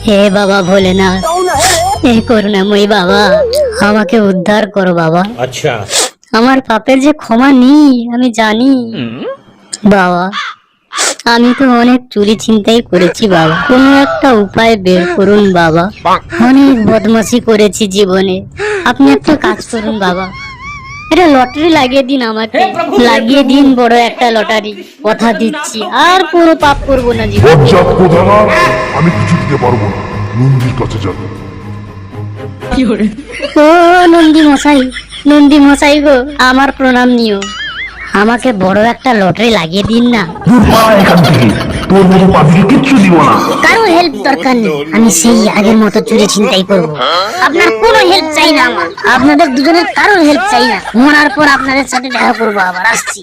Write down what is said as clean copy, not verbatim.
হে বাবা ভোলেনাথ, হে করুণাময়ী বাবা, আমাকে উদ্ধার করো বাবা। अच्छा আমার পাপের যে ক্ষমা নেই আমি জানি বাবা। আমি তো অনেক চুরি ছিনতাই করেছি বাবা, কোনো একটা উপায় বের করুন বাবা। অনেক বদমাশি করেছি জীবনে, আপনি একটা কাজ করুন বাবা, এটা লটারি লাগিয়ে দিন আমাকে, লাগিয়ে দিন বড় একটা লটারি, কথা দিচ্ছি আর কোনো পাপ করবো না জীবনে। বজ্জাত কোথাকার, আমি কিছু দিতে পারবো না, নন্দীর কাছে যাবে। ও নন্দী মশাই, নন্দী মশাই গো, আমার প্রণাম নিও, আমাকে বড় একটা লটারি লাগিয়ে দিন না। দূর পালা এখান থেকে, তোর মতো পাপিকে কিচ্ছু দিব না। কারো হেল্প দরকার নেই, আমি সেই আগের মতো চুরি ছিনতাই করবো। আপনার কোনো হেল্প চাই না আমার, আপনাদের দুজনের কারোর হেল্প চাই না। মরার পর আপনাদের সাথে দেখা করবো, আবার আসছি।